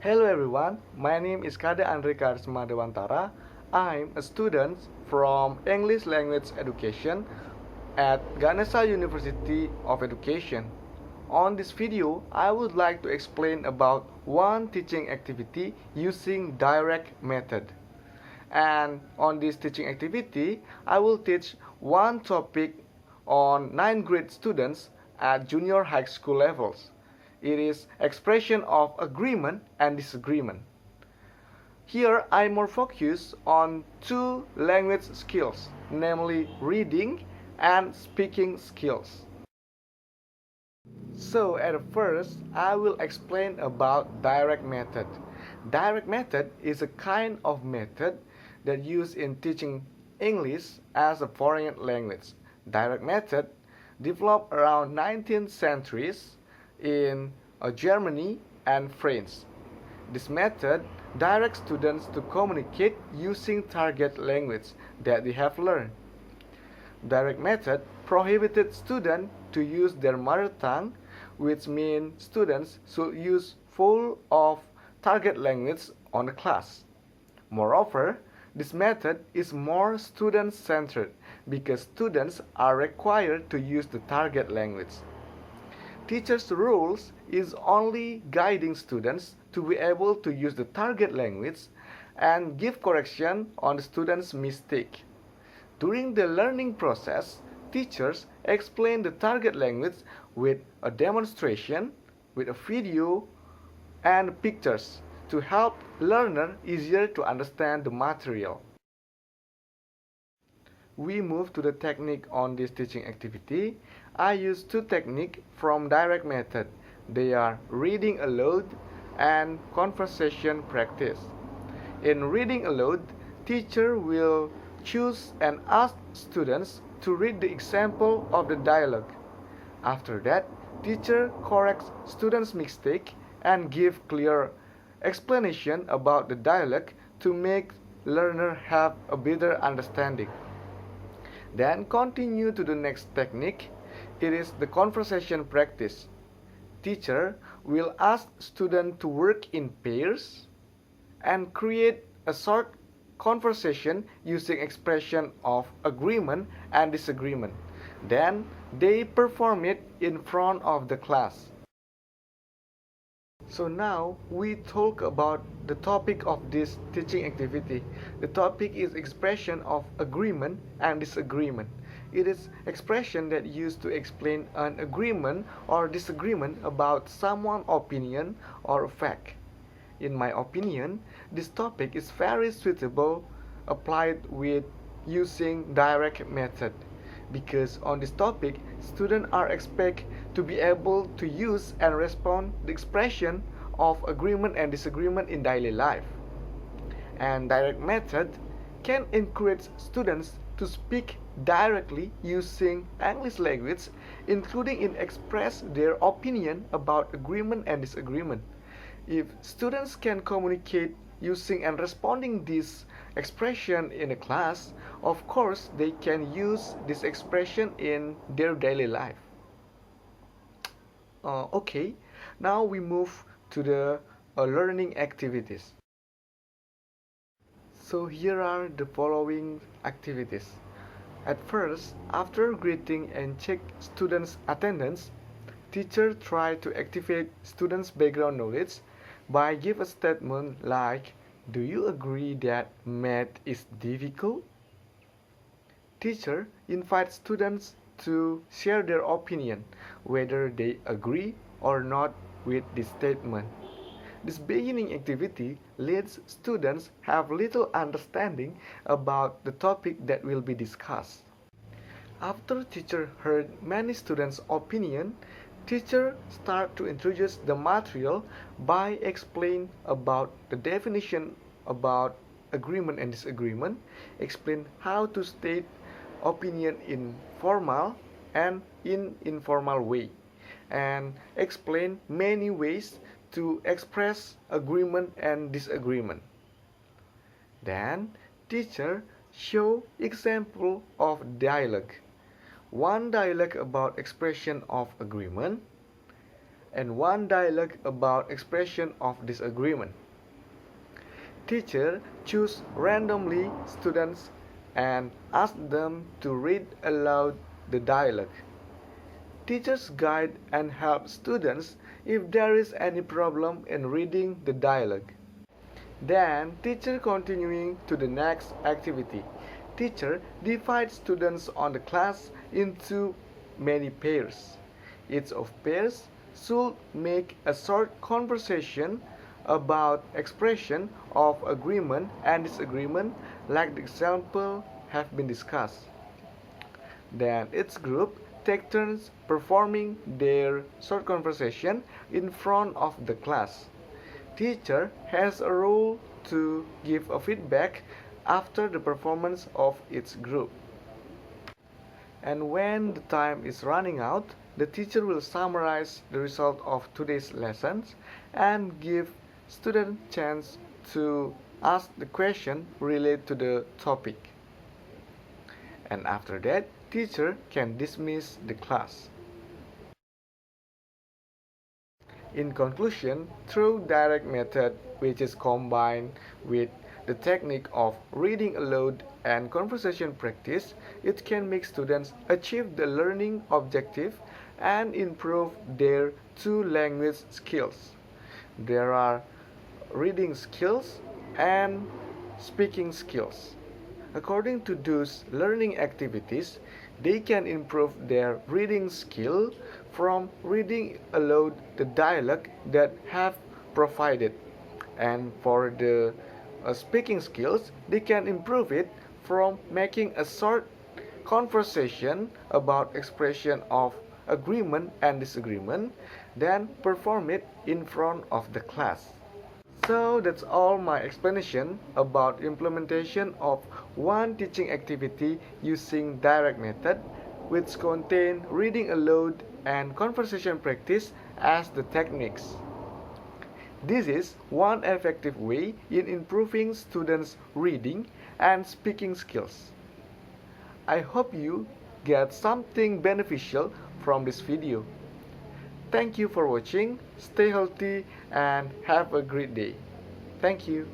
Hello everyone, my name is Karisma Dewantara. I'm a student from English Language Education at Ganesha University of Education. On this video, I would like to explain about one teaching activity using direct method. And on this teaching activity, I will teach one topic on 9th grade students at junior high school levels. It is expression of agreement and disagreement. Here I more focus on two language skills, namely reading and speaking skills. So at first, I will explain about direct method. Direct method is a kind of method that used in teaching English as a foreign language. Direct method developed around 19th centuries in Germany and France. This method directs students to communicate using target language that they have learned. Direct method prohibited students to use their mother tongue, which means students should use full of target language on the class. Moreover, this method is more student-centered because students are required to use the target language. Teachers' rules is only guiding students to be able to use the target language and give correction on the student's mistake. During the learning process, teachers explain the target language with a demonstration, with a video, and pictures to help learner easier to understand the material. We move to the technique on this teaching activity. I use two techniques from direct method. They are reading aloud and conversation practice. In reading aloud, teacher will choose and ask students to read the example of the dialogue. After that, teacher corrects students' mistake and give clear explanation about the dialogue to make learner have a better understanding. Then continue to the next technique. It is the conversation practice. Teacher will ask students to work in pairs and create a short conversation using expression of agreement and disagreement. Then they perform it in front of the class. So now we talk about the topic of this teaching activity. The topic is expression of agreement and disagreement. It is expression that used to explain an agreement or disagreement about someone's opinion or a fact. In my opinion, this topic is very suitable applied with using direct method, because on this topic, students are expected to be able to use and respond the expression of agreement and disagreement in daily life. And direct method can encourage students to speak directly using English language, including in express their opinion about agreement and disagreement. If students can communicate using and responding this expression in a class, of course they can use this expression in their daily life. Okay, now we move to the learning activities. So here are the following activities. At first, after greeting and check students' attendance, teacher try to activate students' background knowledge by give a statement like, "Do you agree that math is difficult?" Teacher invites students to share their opinion, whether they agree or not with this statement. This beginning activity lets students have little understanding about the topic that will be discussed. After teacher heard many students' opinion, teacher start to introduce the material by explain about the definition about agreement and disagreement, explain how to state opinion in formal and in informal way, and explain many ways to express agreement and disagreement. Then teacher show example of dialogue. One dialogue about expression of agreement, and one dialogue about expression of disagreement. Teacher choose randomly students and ask them to read aloud the dialogue. Teachers guide and help students if there is any problem in reading the dialogue. Then teacher continuing to the next activity. Teacher divides students on the class into many pairs. Each of pairs should make a short conversation about expression of agreement and disagreement like the example have been discussed. Then each group take turns performing their short conversation in front of the class. Teacher has a role to give a feedback after the performance of each group. And when the time is running out, the teacher will summarize the result of today's lessons and give students chance to ask the question related to the topic. And after that, teacher can dismiss the class. In conclusion, through direct method, which is combined with the technique of reading aloud and conversation practice, it can make students achieve the learning objective and improve their two language skills. There are reading skills and speaking skills. According to those learning activities, they can improve their reading skill from reading aloud the dialogue that have provided. And for the speaking skills, they can improve it from making a short conversation about expression of agreement and disagreement, then perform it in front of the class. So that's all my explanation about implementation of one teaching activity using direct method, which contain reading aloud and conversation practice as the techniques. This is one effective way in improving students' reading and speaking skills. I hope you get something beneficial from this video. Thank you for watching, stay healthy and have a great day. Thank you.